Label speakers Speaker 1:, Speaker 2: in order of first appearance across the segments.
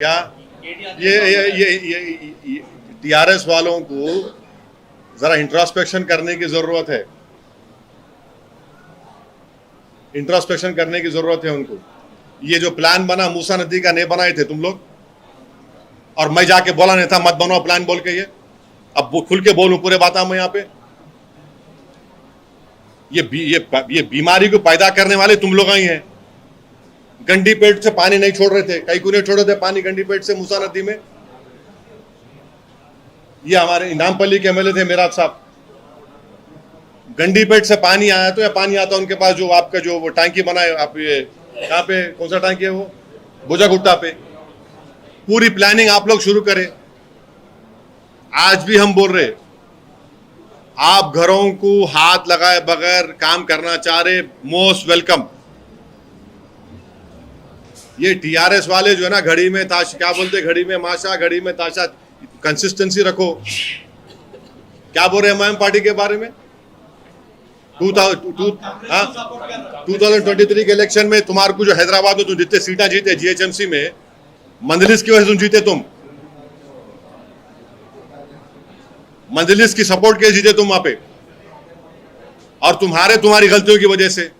Speaker 1: क्या ये टीआरएस वालों को जरा इंट्रोस्पेक्शन करने की जरूरत है। इंट्रोस्पेक्शन करने की जरूरत है उनको। ये जो प्लान बना मूसा नदी का नहीं बनाए थे तुम लोग, और मैं जाके बोला नहीं था मत बनाओ प्लान बोल के। ये अब वो खुल के बोलूं पूरे बात मैं यहाँ पे। ये बीमारी को पैदा करने वाले तुम लोग ही हैं। गंडी पेट से पानी नहीं छोड़ रहे थे, कई को नहीं छोड़ रहे थे पानी गंडी पेट से मूसा नदी में। ये हमारे नामपल्ली के एमएलए थे मेराज साहब। गंडी पेट से पानी आया तो या पानी आता उनके पास जो आपका जो वो टांकी बनाए आप, ये कहाँ पे कौन सा टांकी है वो, बोजागुट्टा पे। पूरी प्लानिंग आप लोग शुरू करें। आज भी हम बोल रहे आप घरों को हाथ लगाए बगैर काम करना चाह रहे, मोस्ट वेलकम। ये टीआरएस वाले जो है ना, घड़ी में ताश क्या बोलते, घड़ी में माशा घड़ी में ताशा, कंसिस्टेंसी रखो। क्या बोल रहे हैं एमआईएम पार्टी के बारे में? 2023 के इलेक्शन में तुम्हारे को जो हैदराबाद में तुम जितने सीटें जीते जीएचएमसी में, मंजलिस की वजह से तुम जीते। तुम मंजलिस की सपोर्ट के जीते तुम वहां पे, और तुम्हारी गलतियों की वजह से।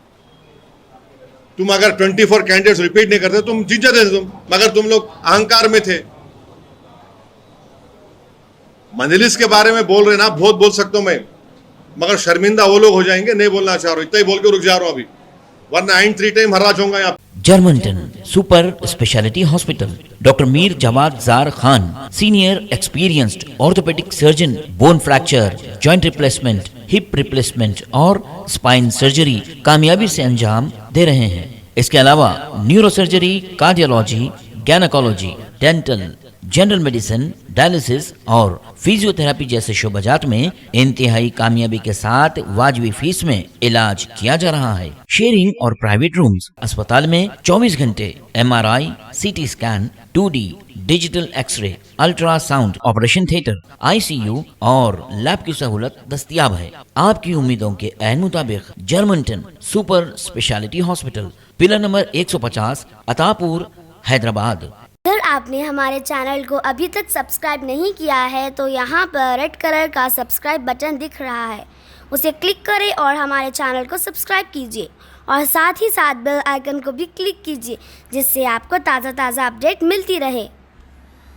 Speaker 1: तुम अगर 24 कैंडिडेट्स रिपीट नहीं करते तुम जीत जाते तुम, मगर तुम लोग अहंकार में थे। मंजलिस के बारे में बोल रहे ना, बहुत बोल सकता हूं मैं, मगर शर्मिंदा वो लोग हो जाएंगे, नहीं बोलना चाह रहा हूं। इतना ही बोल के रुक जा रहा हूं अभी, वरना आइन 3 टाइम हराज होगा यहाँ।
Speaker 2: जर्मनटन super speciality hospital, doctor Mir Jawad Zar Khan, senior experienced orthopaedic surgeon, bone fracture, joint replacement, hip replacement और स्पाइन सर्जरी कामयाबी से अंजाम दे रहे हैं। इसके अलावा neuro surgery, cardiology, gynaecology, dental, general medicine, dialysis और फिजियोथेरेपी जैसे शोबाजात में इंतहाई कामयाबी के साथ वाजबी फीस में इलाज किया जा रहा है। शेयरिंग और प्राइवेट रूम्स, अस्पताल में 24 घंटे MRI, CT scan, 2D digital x ray, ultrasound, operation theatre, ICU और लैब की सहूलत दस्तयाब है। आपकी उम्मीदों के ऐन मुताबिक Germanten super speciality hospital, pillar number 150, Attapur, Hyderabad.
Speaker 3: अगर आपने हमारे चैनल को अभी तक सब्सक्राइब नहीं किया है तो यहाँ पर रेड कलर का सब्सक्राइब बटन दिख रहा है, उसे क्लिक करें और हमारे चैनल को सब्सक्राइब कीजिए, और साथ ही साथ बेल आइकन को भी क्लिक कीजिए, जिससे आपको ताज़ा अपडेट मिलती रहे।